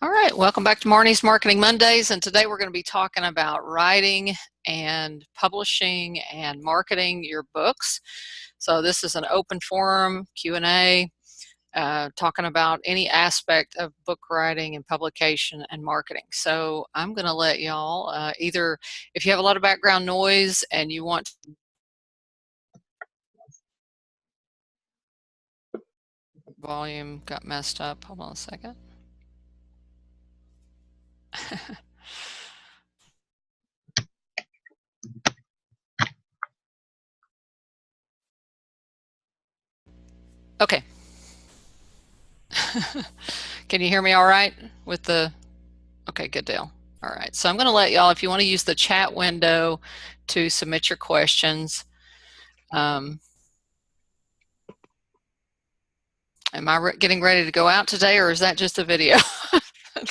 All right, welcome back to Marnie's Marketing Mondays, and today we're going to be talking about writing and publishing and marketing your books. So this is an open forum Q&A talking about any aspect of book writing and publication and marketing. So I'm going to let y'all either, if you have a lot of background noise and you want to volume got messed up, hold on a second. Okay. Can you hear me all right with the, okay, good deal. All right, so I'm going to let y'all, if you want to use the chat window to submit your questions. Am I getting ready to go out today, or is that just a video?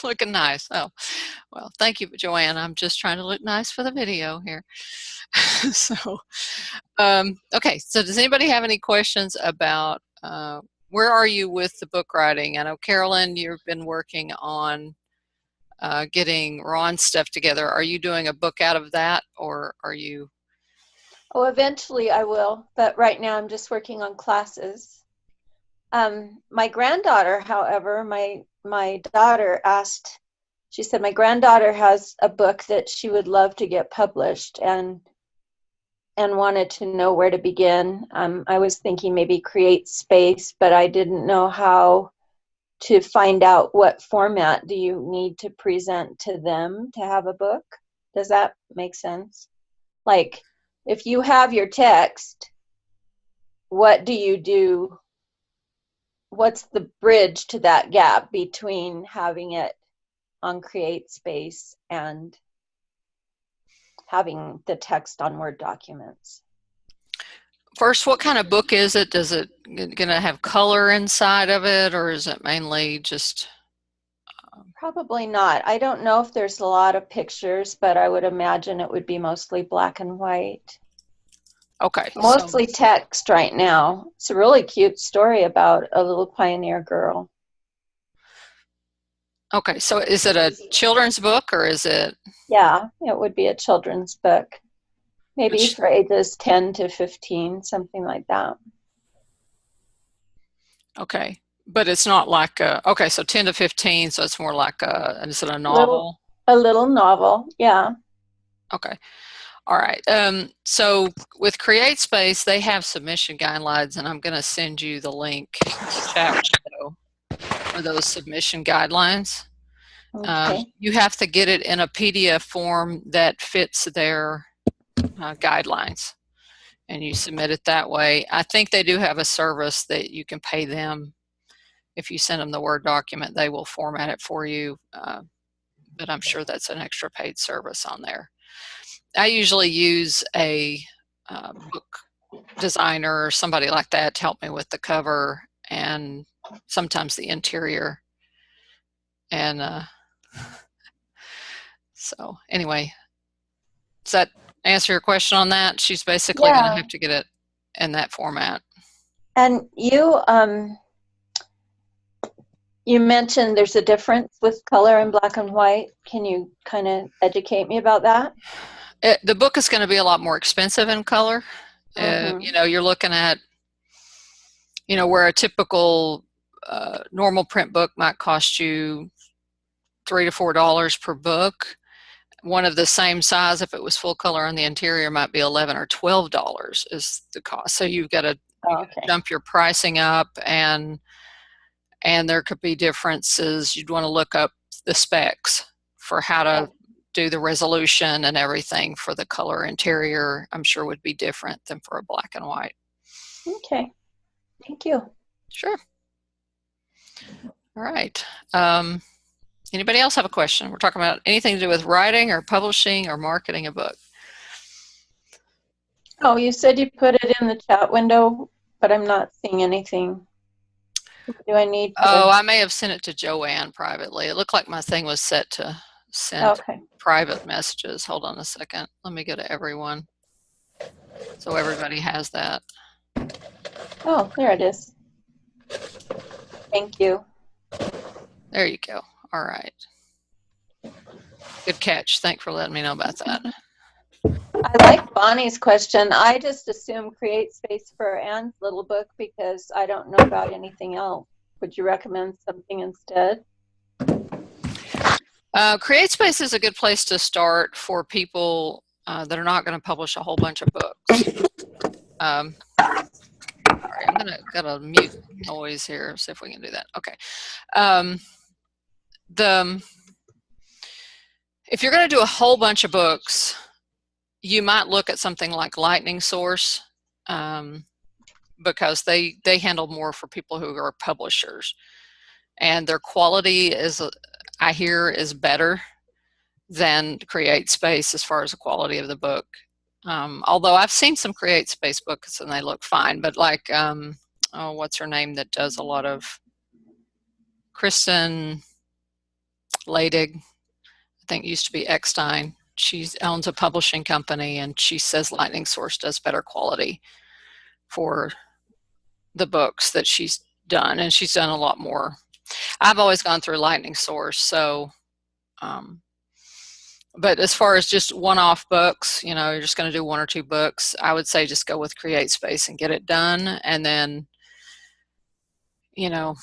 Looking nice. Oh, well, thank you, Joanne. I'm just trying to look nice for the video here. Okay, so does anybody have any questions about where are you with the book writing? I know, Carolyn, you've been working on getting Ron's stuff together. Are you doing a book out of that, or are you? Oh, eventually I will, but right now I'm just working on classes. My granddaughter, however, my daughter asked, she said my granddaughter has a book that she would love to get published and wanted to know where to begin. I was thinking maybe CreateSpace, but I didn't know how to find out what format do you need to present to them to have a book. Does that make sense? Like, if you have your text, what do you do? What's the bridge to that gap between having it on CreateSpace and having the text on Word documents? First, what kind of book is it? Is it going to have color inside of it, or is it mainly just? Probably not. I don't know if there's a lot of pictures, but I would imagine it would be mostly black and white. Okay. Mostly text right now. It's a really cute story about a little pioneer girl. Okay, so is it a children's book, or is it? Yeah, it would be a children's book. Maybe for ages 10 to 15, something like that. Okay, but it's not like a, okay, so 10 to 15, so it's more like a, is it a novel? A little novel, yeah. Okay. All right. So with CreateSpace, they have submission guidelines, and I'm going to send you the link in the chat window for those submission guidelines. Okay. You have to get it in a PDF form that fits their guidelines, and you submit it that way. I think they do have a service that you can pay them. If you send them the Word document, they will format it for you, but I'm sure that's an extra paid service on there. I usually use a book designer or somebody like that to help me with the cover and sometimes the interior. And so anyway, does that answer your question on that? She's basically going to have to get it in that format. And you mentioned there's a difference with color and black and white. Can you kind of educate me about that? The book is going to be a lot more expensive in color. You know, you're looking at, you know, where a typical normal print book might cost you $3 to $4 per book. One of the same size, if it was full color on the interior, might be $11 or $12 is the cost. So you've got to jump your pricing up, and there could be differences. You'd want to look up the specs for how to do the resolution and everything for the color interior. I'm sure would be different than for a black and white. Okay, thank you. Sure. All right. Anybody else have a question? We're talking about anything to do with writing or publishing or marketing a book. Oh, you said you put it in the chat window, but I'm not seeing anything. Do I need to? Oh, I may have sent it to Joanne privately. It looked like my thing was set to send private messages. Hold on a second. Let me go to everyone so everybody has that. Oh, there it is. Thank you. There you go. All right. Good catch. Thanks for letting me know about that. I like Bonnie's question. I just assume CreateSpace for Anne's little book because I don't know about anything else. Would you recommend something instead? CreateSpace is a good place to start for people that are not going to publish a whole bunch of books. Sorry, I'm got a mute noise here. See if we can do that. Okay. If you're going to do a whole bunch of books, you might look at something like Lightning Source, because they handle more for people who are publishers, and their quality is, I hear, is better than CreateSpace as far as the quality of the book. Although I've seen some CreateSpace books and they look fine, but like, what's her name that does a lot of, Kristen Leidig, I think used to be Eckstein. She owns a publishing company and she says Lightning Source does better quality for the books that she's done, and she's done a lot more. I've always gone through Lightning Source, so but as far as just one-off books, you know, you're just going to do one or two books, I would say just go with CreateSpace and get it done, and then, you know,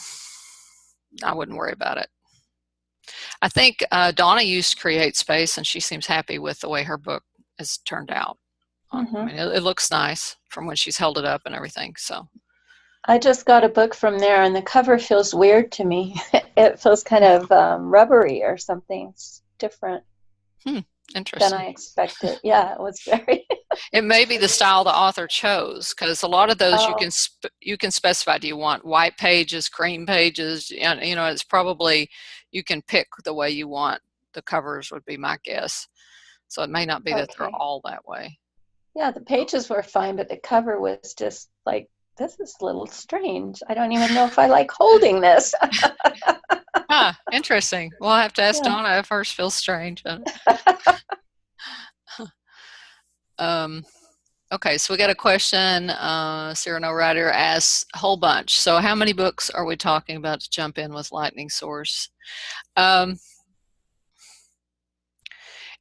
I wouldn't worry about it. I think Donna used CreateSpace and she seems happy with the way her book has turned out. I mean, it looks nice from when she's held it up and everything. So I just got a book from there and the cover feels weird to me. It feels kind of rubbery or something. It's different interesting than I expected. Yeah, it was very it may be the style the author chose, because a lot of those you can specify. Do you want white pages, cream pages? You know, it's probably, you can pick the way you want the covers, would be my guess. So it may not be that they're all that way. Yeah, the pages were fine, but the cover was just like, this is a little strange. I don't even know if I like holding this. Interesting. We'll have to ask Donna if hers feels strange. Okay, so we got a question. Cyrano Ryder asks, a whole bunch. So how many books are we talking about to jump in with Lightning Source?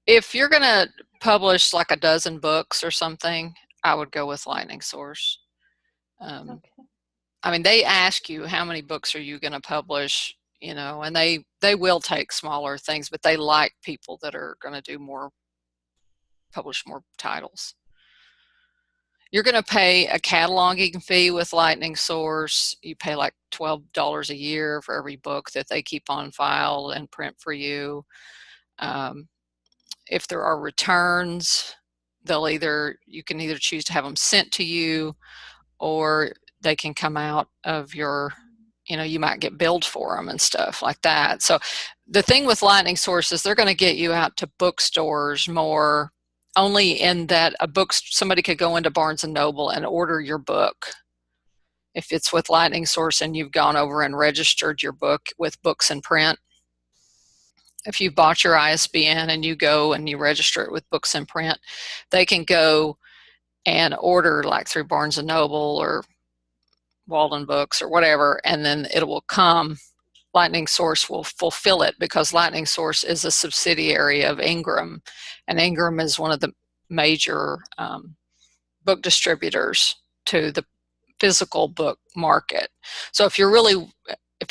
If you're going to publish like a dozen books or something, I would go with Lightning Source. I mean, they ask you how many books are you going to publish, you know, and they will take smaller things, but they like people that are going to do more, publish more titles. You're going to pay a cataloging fee with Lightning Source. You pay like $12 a year for every book that they keep on file and print for you. If there are returns, you can either choose to have them sent to you, or they can come out of your, you know, you might get billed for them and stuff like that. So the thing with Lightning Source is they're going to get you out to bookstores more, only in that somebody could go into Barnes & Noble and order your book. If it's with Lightning Source and you've gone over and registered your book with Books in Print, if you bought your ISBN and you go and you register it with Books in Print, they can go and order like through Barnes & Noble or Walden Books or whatever, and then it will come. Lightning Source will fulfill it, because Lightning Source is a subsidiary of Ingram, and Ingram is one of the major book distributors to the physical book market. So if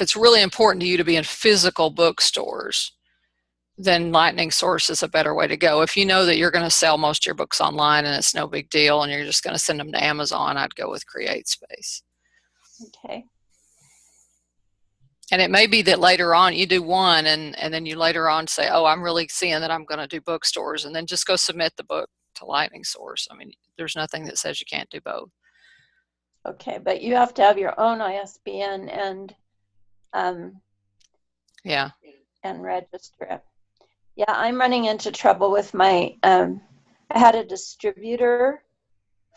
it's really important to you to be in physical bookstores, then Lightning Source is a better way to go. If you know that you're going to sell most of your books online and it's no big deal and you're just going to send them to Amazon, I'd go with CreateSpace. Okay. And it may be that later on you do one and then you later on say, oh, I'm really seeing that I'm going to do bookstores, and then just go submit the book to Lightning Source. I mean, there's nothing that says you can't do both. Okay, but you have to have your own ISBN and and register it. Yeah, I'm running into trouble with my, I had a distributor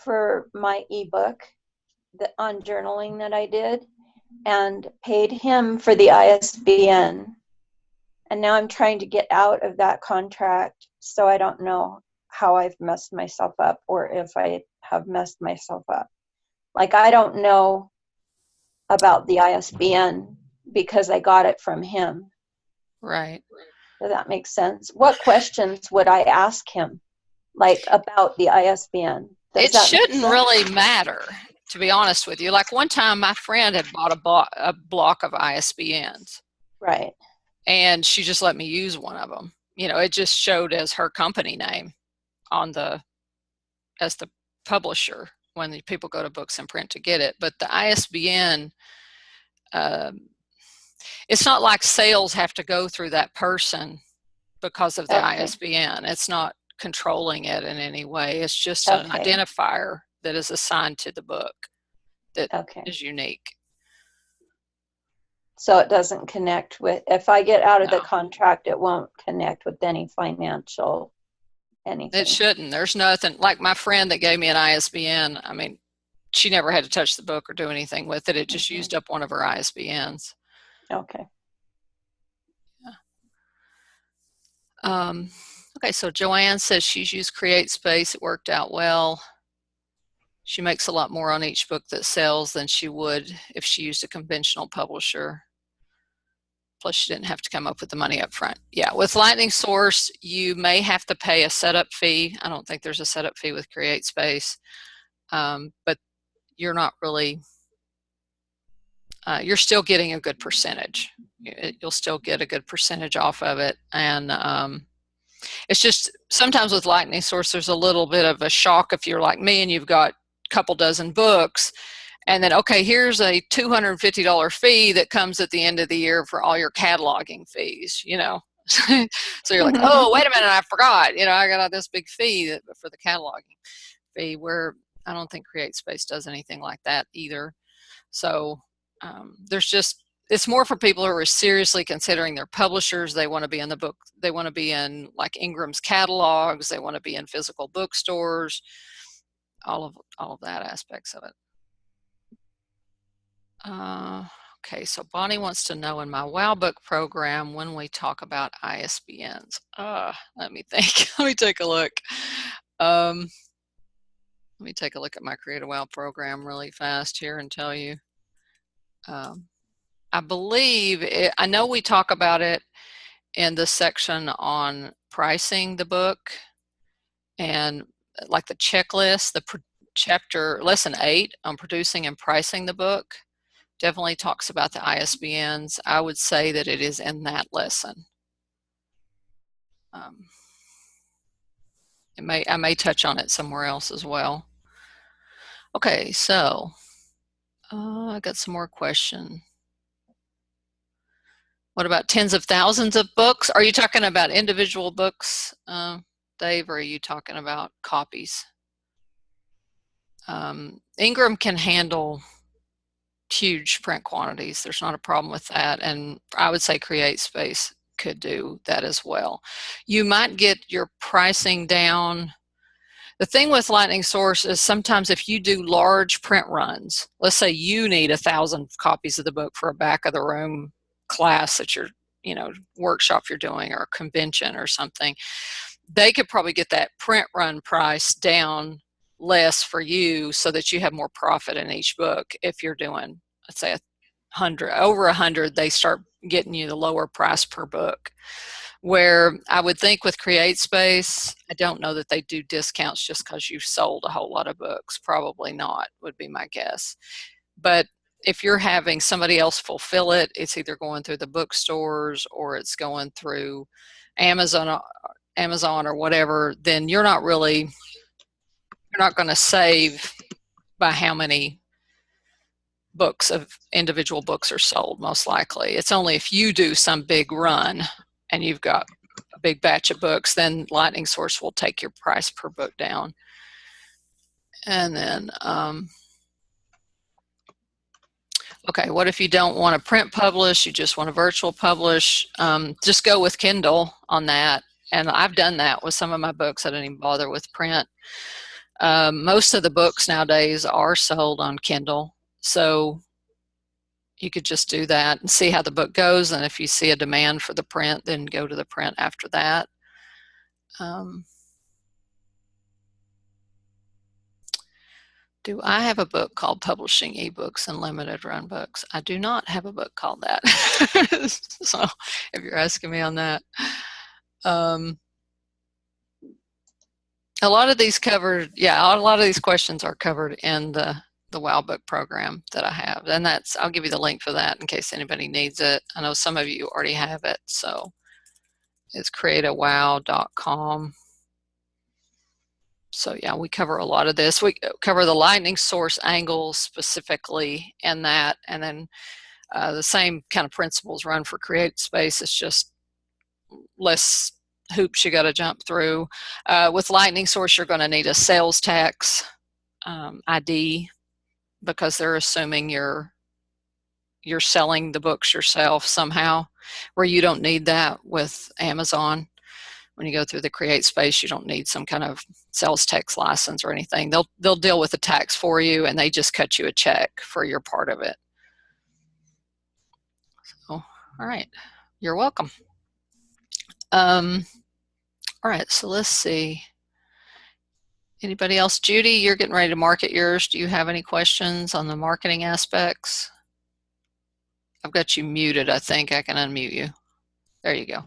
for my ebook on journaling that I did, and paid him for the ISBN. And now I'm trying to get out of that contract, so I don't know how I've messed myself up, or if I have messed myself up. Like, I don't know about the ISBN because I got it from him. Right. Does that make sense? What questions would I ask him, like about the ISBN? Does It that make shouldn't sense? really matter, to be honest with you. Like one time my friend had bought a block of ISBNs, Right. and she just let me use one of them. You know, it just showed as her company name on the as the publisher when the people go to Books and Print to get it. But the ISBN, it's not like sales have to go through that person because of the Okay. ISBN. It's not controlling it in any way. It's just an Okay. identifier that is assigned to the book that Okay. is unique. So it doesn't connect with, if I get out of the No, contract, it won't connect with any financial anything. it shouldn't. There's nothing like my friend that gave me an ISBN. I mean, she never had to touch the book or do anything with it. It just used up one of her ISBNs. Okay. Okay, so Joanne says she's used CreateSpace. It worked out well. She makes a lot more on each book that sells than she would if she used a conventional publisher. Plus, she didn't have to come up with the money up front. Yeah, with Lightning Source, you may have to pay a setup fee. I don't think there's a setup fee with CreateSpace, but you're not really, you're still getting a good percentage. You'll still get a good percentage off of it. And it's just sometimes with Lightning Source, there's a little bit of a shock if you're like me and you've got a couple dozen books. And then, okay, here's a $250 fee that comes at the end of the year for all your cataloging fees, you know. So you're like, oh, wait a minute, I forgot. You know, I got this big fee for the cataloging fee, where I don't think CreateSpace does anything like that either. So there's just, it's more for people who are seriously considering their publishers. They want to be in the book. They want to be in like Ingram's catalogs. They want to be in physical bookstores. All of that aspects of it. Okay, so Bonnie wants to know in my Wow Book program when we talk about ISBNs. Let me think. Let me take a look. Let me take a look at my Create a Wow program really fast here and tell you. I believe, I know we talk about it in the section on pricing the book and like the checklist, the chapter, lesson 8 on producing and pricing the book. Definitely talks about the ISBNs. I would say that it is in that lesson. I may touch on it somewhere else as well. Okay, so I got some more questions. What about tens of thousands of books? Are you talking about individual books, Dave, or are you talking about copies? Ingram can handle huge print quantities. There's not a problem with that. And I would say CreateSpace could do that as well. You might get your pricing down. The thing with Lightning Source is sometimes if you do large print runs, let's say you need 1,000 copies of the book for a back of the room class that you're, you know, workshop you're doing or a convention or something, they could probably get that print run price down less for you so that you have more profit in each book. If you're doing, let's say, 100, over 100, they start getting you the lower price per book. Where I would think with CreateSpace, I don't know that they do discounts just because you've sold a whole lot of books. Probably not, would be my guess. But if you're having somebody else fulfill it, it's either going through the bookstores or it's going through Amazon or whatever, then you're not going to save by how many books of individual books are sold, most likely. It's only if you do some big run and you've got a big batch of books, then Lightning Source will take your price per book down. And then, okay, what if you don't want to print publish, you just want to virtual publish? Just go with Kindle on that. And I've done that with some of my books. I didn't even bother with print. Most of the books nowadays are sold on Kindle. So you could just do that and see how the book goes. And if you see a demand for the print, then go to the print after that. Do I have a book called Publishing eBooks and Limited Run Books? I do not have a book called that. So if you're asking me on that. A lot of these covered, yeah, a lot of these questions are covered in the WOW book program that I have. And that's, I'll give you the link for that in case anybody needs it. I know some of you already have it, so it's createawow.com. So yeah, we cover a lot of this. We cover the lightning source angle specifically in that, and then the same kind of principles run for CreateSpace. It's just less hoops you got to jump through. With lightning source, you're going to need a sales tax ID because they're assuming you're selling the books yourself somehow, where you don't need that with Amazon. When you go through the CreateSpace, you don't need some kind of sales tax license or anything. They'll deal with the tax for you, and they just cut you a check for your part of it. So, all right, you're welcome. All right, so let's see. Anybody else? Judy, you're getting ready to market yours. Do you have any questions on the marketing aspects? I've got you muted. I think I can unmute you. There you go.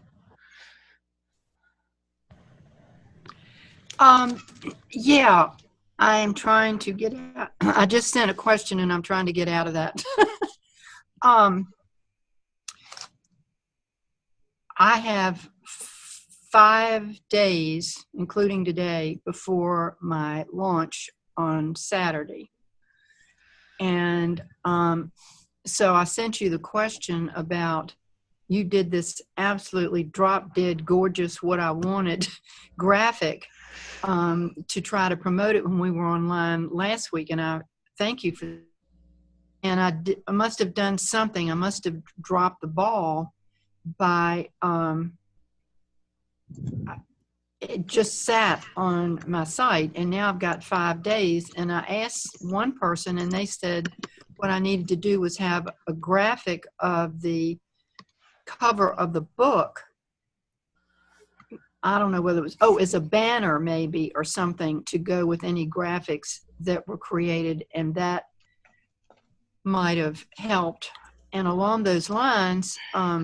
Yeah, I am trying to get out. I just sent a question and I'm trying to get out of that. I have 5 days, including today, before my launch on Saturday. And so I sent you the question about, you did this absolutely drop dead gorgeous, what I wanted graphic to try to promote it when we were online last week. And I thank you for that. And I must have done something. I must have dropped the ball by, it just sat on my site, and now I've got 5 days. And I asked one person, and they said what I needed to do was have a graphic of the cover of the book. I don't know whether it was, it's a banner maybe or something to go with any graphics that were created, and that might have helped. And along those lines, I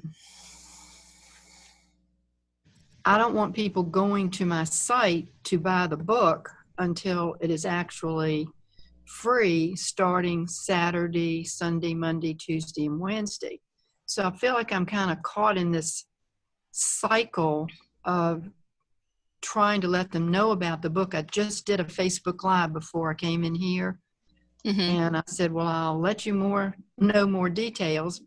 don't want people going to my site to buy the book until it is actually free starting Saturday, Sunday, Monday, Tuesday, and Wednesday. So I feel like I'm kind of caught in this cycle of trying to let them know about the book. I just did a Facebook Live before I came in here. And I said, well, I'll let you know more details.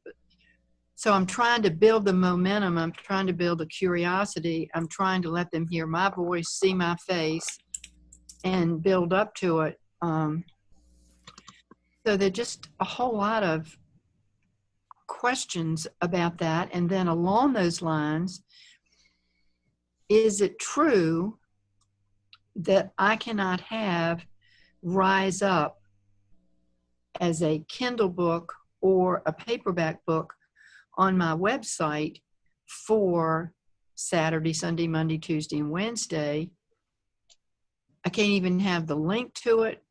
So I'm trying to build the momentum. I'm trying to build a curiosity. I'm trying to let them hear my voice, see my face, and build up to it. So there's just a whole lot of questions about that. And then along those lines, is it true that I cannot have Rise Up as a Kindle book or a paperback book on my website for Saturday, Sunday, Monday, Tuesday, and Wednesday? I can't even have the link to it.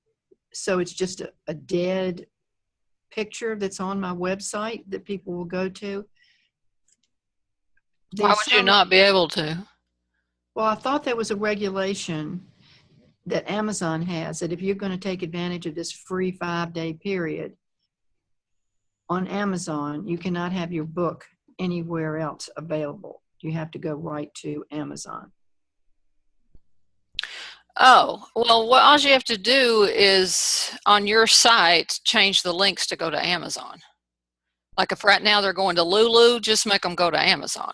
So it's just a dead picture that's on my website that people will go to. Why would you not be able to? Well, I thought there was a regulation that Amazon has that if you're going to take advantage of this free 5-day period on Amazon, you cannot have your book anywhere else available. You have to go right to Amazon. Oh, well, what all you have to do is on your site, change the links to go to Amazon. Like if right now they're going to Lulu, just make them go to Amazon.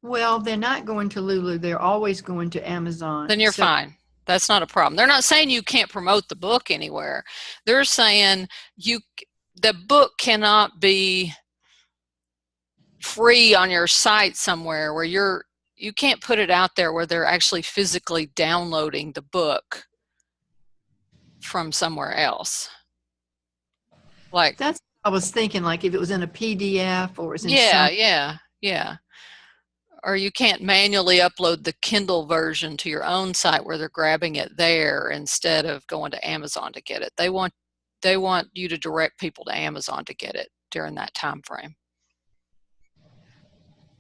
Well, they're not going to Lulu. They're always going to Amazon. Then you're fine. That's not a problem. They're not saying you can't promote the book anywhere. They're saying the book cannot be free on your site somewhere where you can't put it out there where they're actually physically downloading the book from somewhere else. Like that's what I was thinking, like if it was in a PDF or it's in yeah. or you can't manually upload the Kindle version to your own site where they're grabbing it there instead of going to Amazon to get it. They want you to direct people to Amazon to get it during that time frame.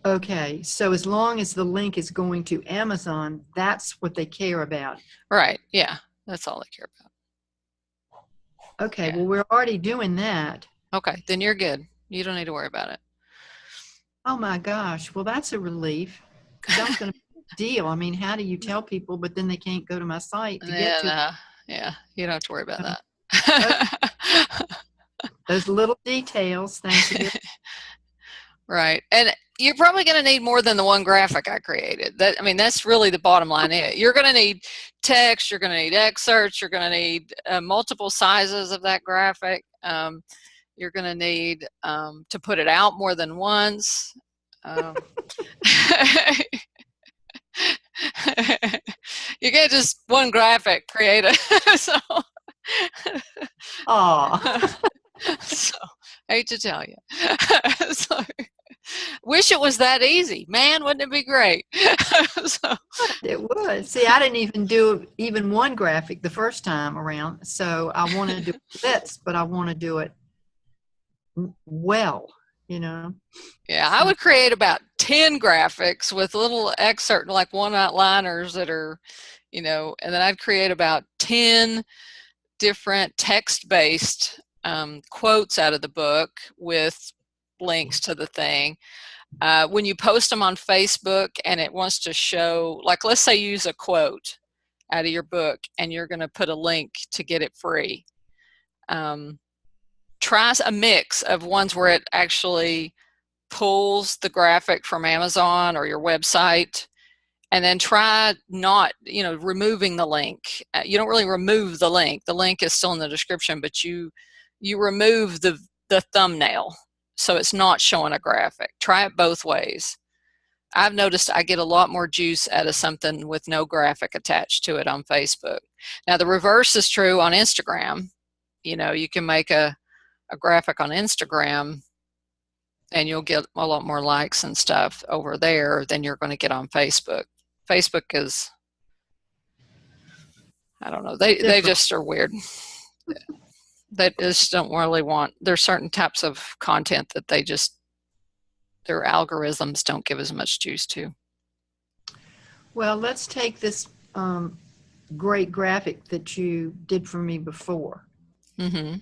Okay, so as long as the link is going to Amazon, that's what they care about. Right, yeah, that's all they care about. Okay, Yeah. well, we're already doing that. Okay, then you're good. You don't need to worry about it. Oh my gosh, well, that's a relief, because that was going to be a deal. I mean, how do you tell people, but then they can't go to my site to get to it? Yeah, you don't have to worry about that. Those little details, thank you. Right, and you're probably going to need more than the one graphic I created. That's really the bottom line. You're going to need text, you're going to need excerpts, you're going to need multiple sizes of that graphic. You're going to need to put it out more than once. You can't just one graphic create it. So hate to tell you. So, wish it was that easy. Man, wouldn't it be great? It would. See, I didn't even do even one graphic the first time around. So I want to do blitz, but I want to do it well, Yeah, I would create about 10 graphics with little excerpt, like one-liners that are, and then I'd create about 10 different text-based quotes out of the book with links to the thing. When you post them on Facebook and it wants to show, like, let's say you use a quote out of your book and you're going to put a link to get it free. Try a mix of ones where it actually pulls the graphic from Amazon or your website, and then try not, removing the link. You don't really remove the link. The link is still in the description, but you remove the thumbnail, so it's not showing a graphic. Try it both ways. I've noticed I get a lot more juice out of something with no graphic attached to it on Facebook. Now, the reverse is true on Instagram. You can make a graphic on Instagram and you'll get a lot more likes and stuff over there than you're going to get on Facebook. Facebook is, I don't know, they just are weird. They just don't really want, there's certain types of content that their algorithms don't give as much juice to. Well, let's take this great graphic that you did for me before. Mm-hmm.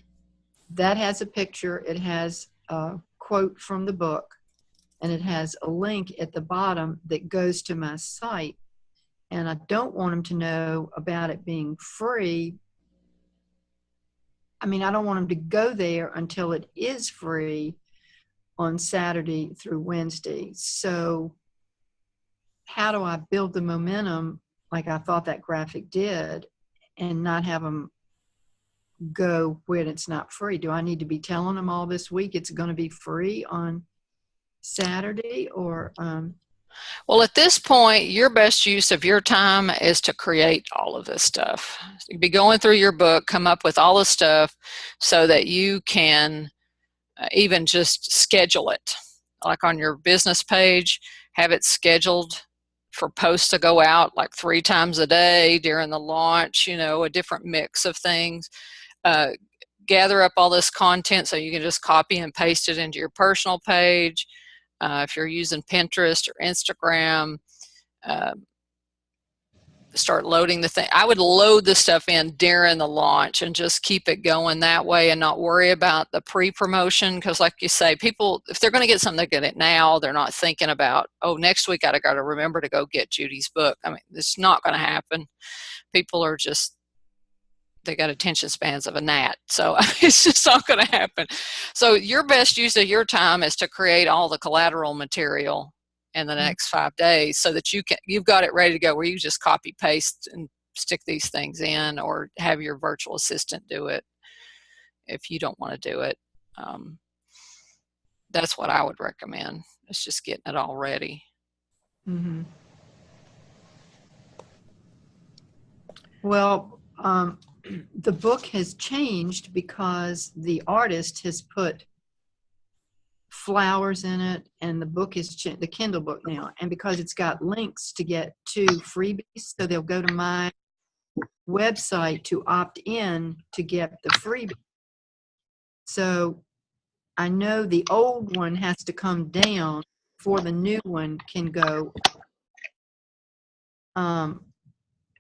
That has a picture, it has a quote from the book, and it has a link at the bottom that goes to my site. And I don't want them to know about it being free. I don't want them to go there until it is free on Saturday through Wednesday. So how do I build the momentum like I thought that graphic did and not have them go when it's not free? Do I need to be telling them all this week it's going to be free on Saturday, or Well, at this point, your best use of your time is to create all of this stuff. You'd be going through your book, come up with all the stuff so that you can even just schedule it. Like on your business page, have it scheduled for posts to go out like 3 times a day during the launch, a different mix of things. Gather up all this content so you can just copy and paste it into your personal page. If you're using Pinterest or Instagram, start loading the thing. I would load the stuff in during the launch and just keep it going that way and not worry about the pre-promotion, because like you say, people, if they're going to get something, they get it now. They're not thinking about, oh, next week I got to remember to go get Judy's book. It's not going to happen. People are just, they got attention spans of a gnat. So it's just not going to happen. So your best use of your time is to create all the collateral material in the next 5 days so that you've got it ready to go, where you just copy paste and stick these things in, or have your virtual assistant do it if you don't want to do it. That's what I would recommend. It's just getting it all ready. Mm-hmm. Well, the book has changed because the artist has put flowers in it, and the book is the Kindle book now. And because it's got links to get to freebies, so they'll go to my website to opt in to get the freebie. So I know the old one has to come down before the new one can go.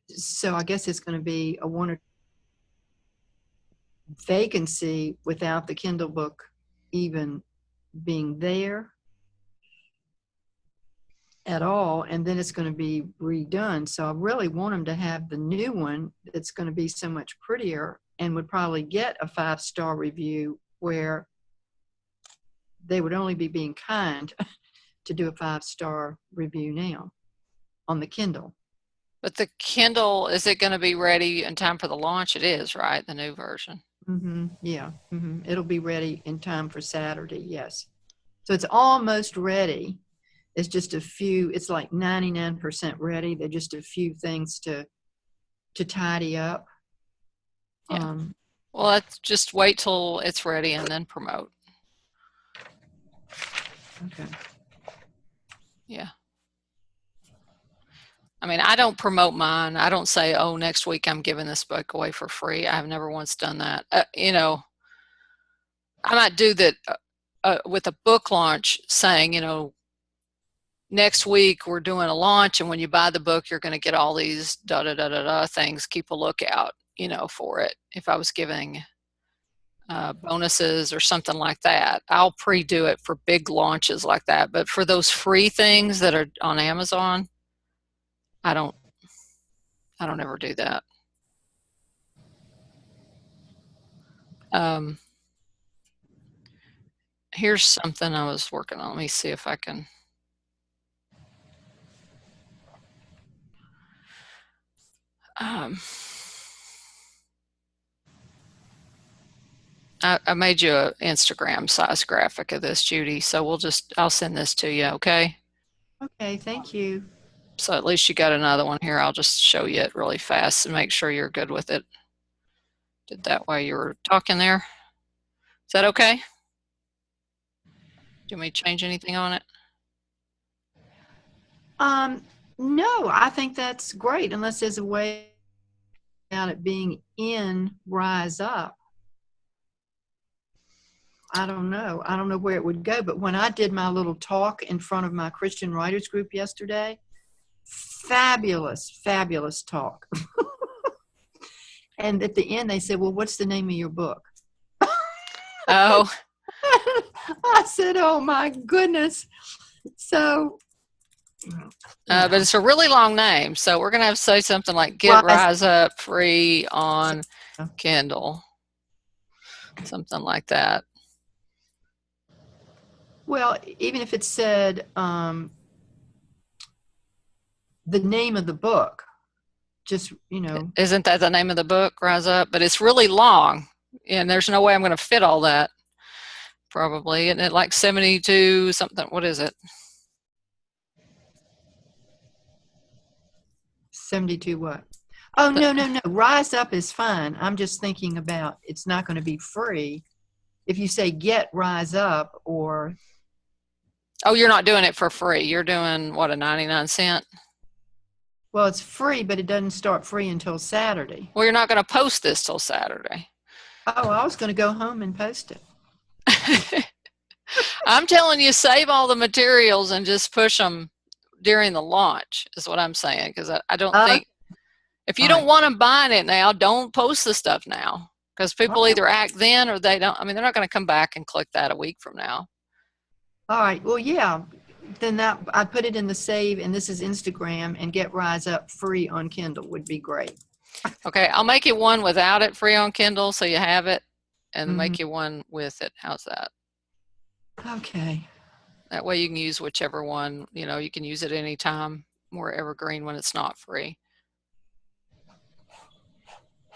So I guess it's going to be a one or vacancy without the Kindle book even being there at all, and then it's going to be redone. So I really want them to have the new one that's going to be so much prettier and would probably get a 5-star review, where they would only be being kind to do a 5-star review now on the Kindle. But the Kindle, is it going to be ready in time for the launch? It is, right? The new version. Yeah. It'll be ready in time for Saturday, yes. So it's almost ready. It's just a few, it's like 99% ready. They're just a few things to tidy up. Yeah. Well, let's just wait till it's ready and then promote. Okay. Yeah. I mean, I don't promote mine. I don't say, oh, next week I'm giving this book away for free. I've never once done that. You know, I might do that with a book launch, saying, you know, next week we're doing a launch, and when you buy the book, you're going to get all these things. Keep a lookout, you know, for it. If I was giving bonuses or something like that, I'll pre-do it for big launches like that. But for those free things that are on Amazon, I don't ever do that. Here's something I was working on. Let me see if I can. I made you an Instagram size graphic of this, Judy. So I'll send this to you, okay? Okay, thank you. So at least you got another one here. I'll just show you it really fast and make sure you're good with it. Did that while you were talking there. Is that okay? Do you want me to change anything on it? No, I think that's great, unless there's a way about it being in Rise Up. I don't know. I don't know where it would go, but when I did my little talk in front of my Christian writers group yesterday, fabulous talk. And at the end they said, well, what's the name of your book? Oh. I said, oh my goodness. So but it's a really long name, so we're gonna have to say something like "Get Rise Up free on Kindle," something like that. Well, even if it said the name of the book, just, you know. Isn't that the name of the book, Rise Up? But it's really long, and there's no way I'm going to fit all that. Probably, isn't it like 72 something? What is it? 72 what? Oh, no. Rise Up is fine. I'm just thinking about it's not going to be free. If you say Get Rise Up, or. Oh, you're not doing it for free. You're doing, what, a 99¢? Well, it's free, but it doesn't start free until Saturday. Well, you're not going to post this till Saturday. Oh, I was going to go home and post it. I'm telling you, save all the materials and just push them during the launch is what I'm saying, because I don't think, if you don't want them buying it now, don't post the stuff now, because people either act then or they don't. I mean, they're not going to come back and click that a week from now. All right. Well, yeah. Then that I put it in the save, and this is Instagram, and Get Rise Up free on Kindle would be great. Okay, I'll make you one without it free on Kindle, so you have it, and make you one with it. How's that? Okay. That way you can use whichever one. You know, you can use it anytime. More evergreen when it's not free.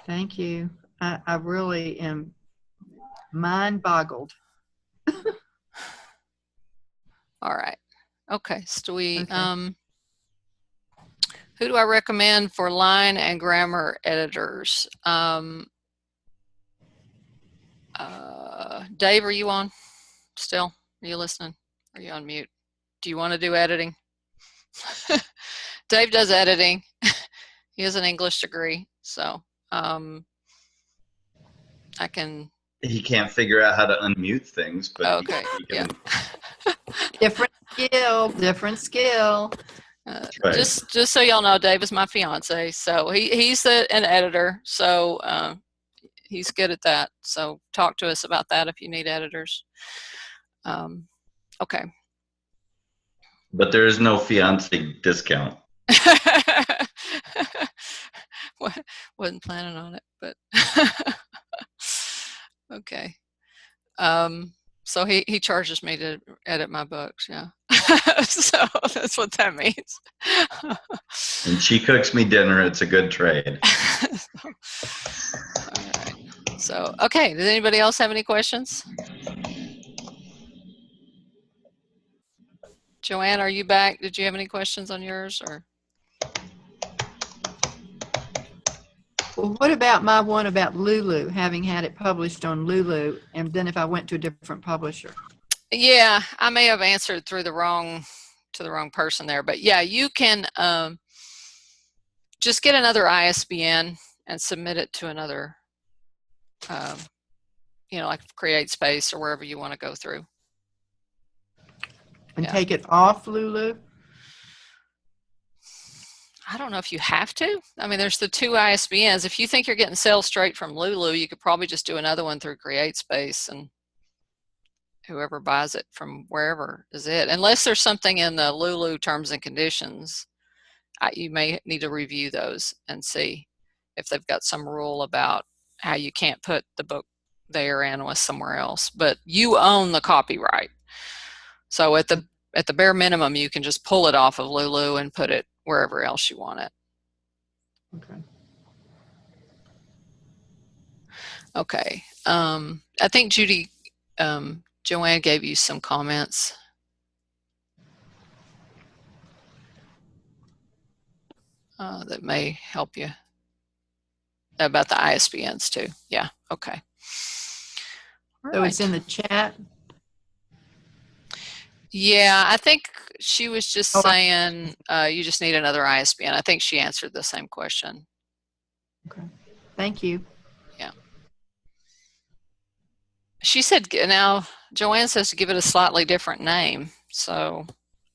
Thank you. I really am mind boggled. All right. Okay. So we, who do I recommend for line and grammar editors? Dave, are you on still? Are you listening? Are you on mute? Do you want to do editing? Dave does editing. He has an English degree, so I can. He can't figure out how to unmute things, but okay, he can. Yeah. Different skill. Right. Just so y'all know, Dave is my fiance, so he's an editor, so he's good at that. So talk to us about that if you need editors. Okay. But there is no fiance discount. Wasn't planning on it, but okay. So he charges me to edit my books, yeah. So that's what that means. And she cooks me dinner. It's a good trade. All right. So, okay, does anybody else have any questions? Joanne, are you back? Did you have any questions on yours, or? Well, what about my one about Lulu, having had it published on Lulu, and then if I went to a different publisher? Yeah, I may have answered through the wrong person there, but yeah, you can just get another ISBN and submit it to another, like CreateSpace or wherever you want to go through. And take it off Lulu? I don't know if you have to. I mean, there's the 2 ISBNs. If you think you're getting sales straight from Lulu, you could probably just do another one through CreateSpace, and whoever buys it from wherever is it. Unless there's something in the Lulu terms and conditions, you may need to review those and see if they've got some rule about how you can't put the book there and with somewhere else. But you own the copyright. So at the bare minimum, you can just pull it off of Lulu and put it wherever else you want it. Okay. Okay. I think Judy, Joanne gave you some comments. That may help you about the ISBNs too. Yeah. Okay. So it's in the chat? Yeah, I think she was just saying you just need another ISBN. I think she answered the same question. Okay. Thank you. Yeah. She said, now Joanne says to give it a slightly different name. So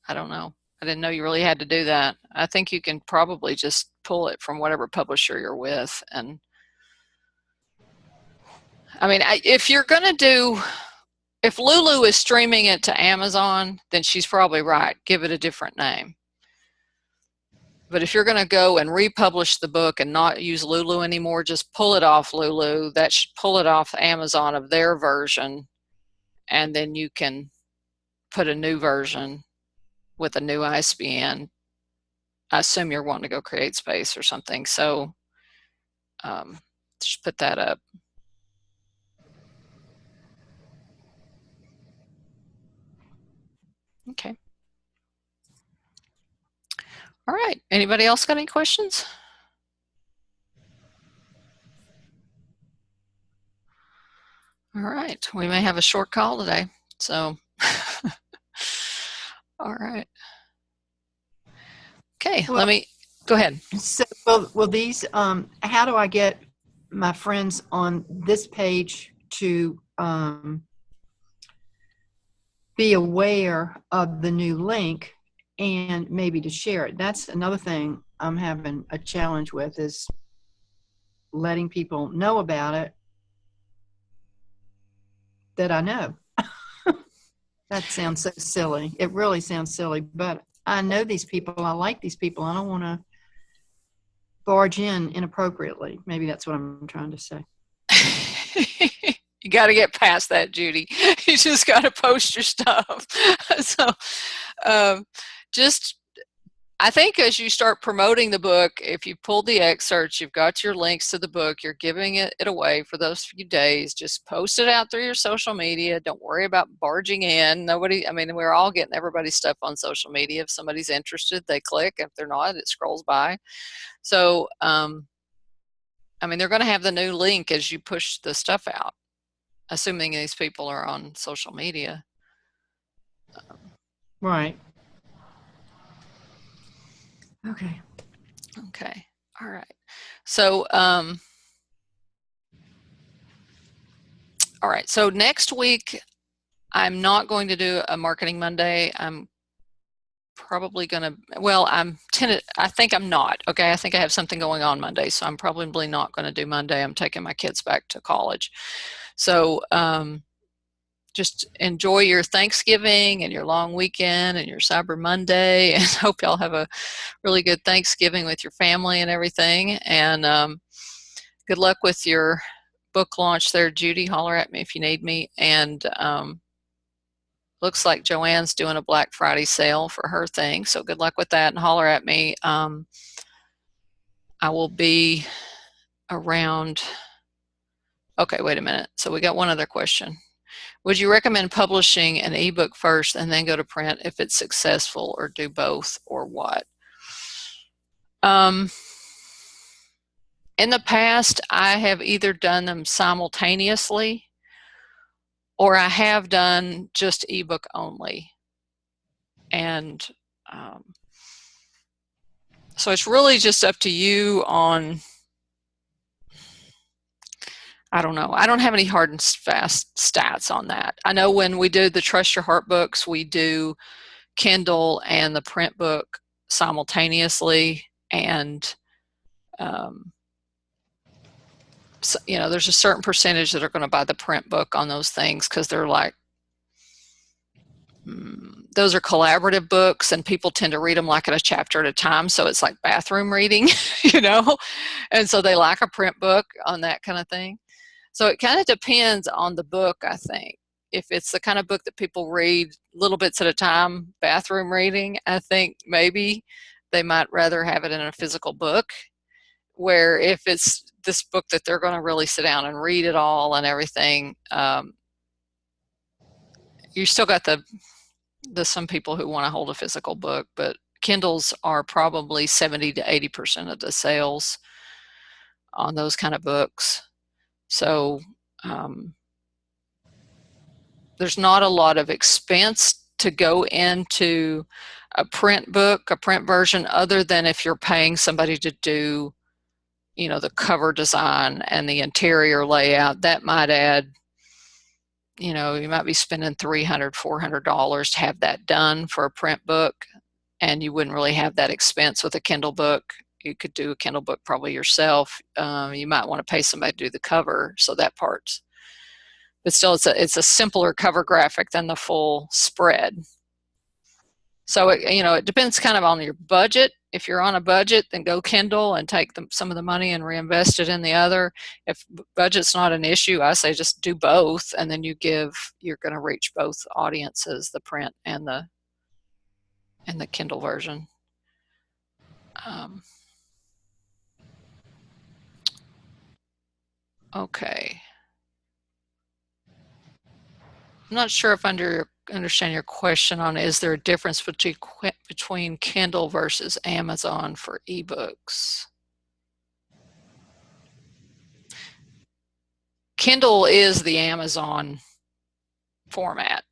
I don't know. I didn't know you really had to do that. I think you can probably just pull it from whatever publisher you're with. And I mean, if you're going to do, if Lulu is streaming it to Amazon, then she's probably right. Give it a different name. But if you're going to go and republish the book and not use Lulu anymore, just pull it off Lulu. That should pull it off Amazon of their version. And then you can put a new version with a new ISBN. I assume you're wanting to go CreateSpace or something. So just put that up. Okay. All right. Anybody else got any questions? All right. We may have a short call today. So, all right. Okay. Well, let me go ahead. So, well, these, how do I get my friends on this page to be aware of the new link and maybe to share it? That's another thing I'm having a challenge with, is letting people know about it that I know. That sounds so silly. It really sounds silly, but I know these people. I like these people. I don't want to barge in inappropriately. Maybe that's what I'm trying to say. You got to get past that, Judy. You just got to post your stuff. So I think as you start promoting the book, if you pull the excerpts, you've got your links to the book, you're giving it away for those few days, just post it out through your social media. Don't worry about barging in. We're all getting everybody's stuff on social media. If somebody's interested, they click. If they're not, it scrolls by. So, they're going to have the new link as you push the stuff out, assuming these people are on social media. Right. Okay. Okay. All right. So, all right. So next week, I'm not going to do a Marketing Monday. I'm probably going to, well, I think I'm not. Okay. I think I have something going on Monday, so I'm probably not going to do Monday. I'm taking my kids back to college. So, just enjoy your Thanksgiving and your long weekend and your Cyber Monday, and hope y'all have a really good Thanksgiving with your family and everything. And good luck with your book launch there, Judy. Holler at me if you need me. And looks like Joanne's doing a Black Friday sale for her thing, so good luck with that, and holler at me. I will be around. Okay, wait a minute. So we got one other question. Would you recommend publishing an ebook first and then go to print if it's successful, or do both, or what? In the past, I have either done them simultaneously, or I have done just ebook only. And so it's really just up to you on, I don't know. I don't have any hard and fast stats on that. I know when we do the Trust Your Heart books, we do Kindle and the print book simultaneously. And, so, there's a certain percentage that are going to buy the print book on those things because they're like, those are collaborative books, and people tend to read them like at a chapter at a time. So it's like bathroom reading, and so they like a print book on that kind of thing. So it kind of depends on the book, I think. If it's the kind of book that people read little bits at a time, bathroom reading, I think maybe they might rather have it in a physical book. Where if it's this book that they're going to really sit down and read it all and everything, you still got the some people who want to hold a physical book, but Kindles are probably 70 to 80% of the sales on those kind of books. So there's not a lot of expense to go into a print book, a print version, other than if you're paying somebody to do, the cover design and the interior layout. That might add, you might be spending $300, $400 to have that done for a print book, and you wouldn't really have that expense with a Kindle book. You could do a Kindle book probably yourself. You might want to pay somebody to do the cover, so that part's, but still it's a simpler cover graphic than the full spread. So it depends kind of on your budget. If you're on a budget, then go Kindle and take some of the money and reinvest it in the other. If budget's not an issue, I say just do both, and then you're going to reach both audiences, the print and the Kindle version. Okay. I'm not sure if I understand your question on, is there a difference between Kindle versus Amazon for ebooks? Kindle is the Amazon format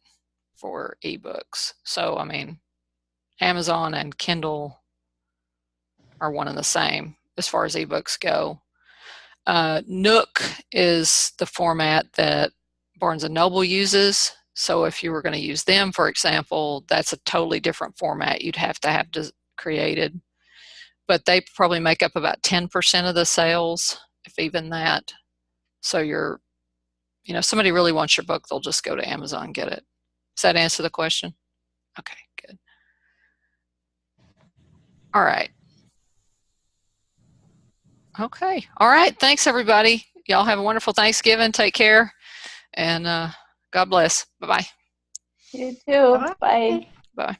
for ebooks. So, Amazon and Kindle are one and the same as far as ebooks go. Nook is the format that Barnes & Noble uses. So if you were going to use them, for example, that's a totally different format you'd have created. But they probably make up about 10% of the sales, if even that. So somebody really wants your book, they'll just go to Amazon and get it. Does that answer the question? Okay, good. All right. Okay. All right. Thanks, everybody. Y'all have a wonderful Thanksgiving. Take care. And God bless. Bye-bye. You too. Bye. Bye.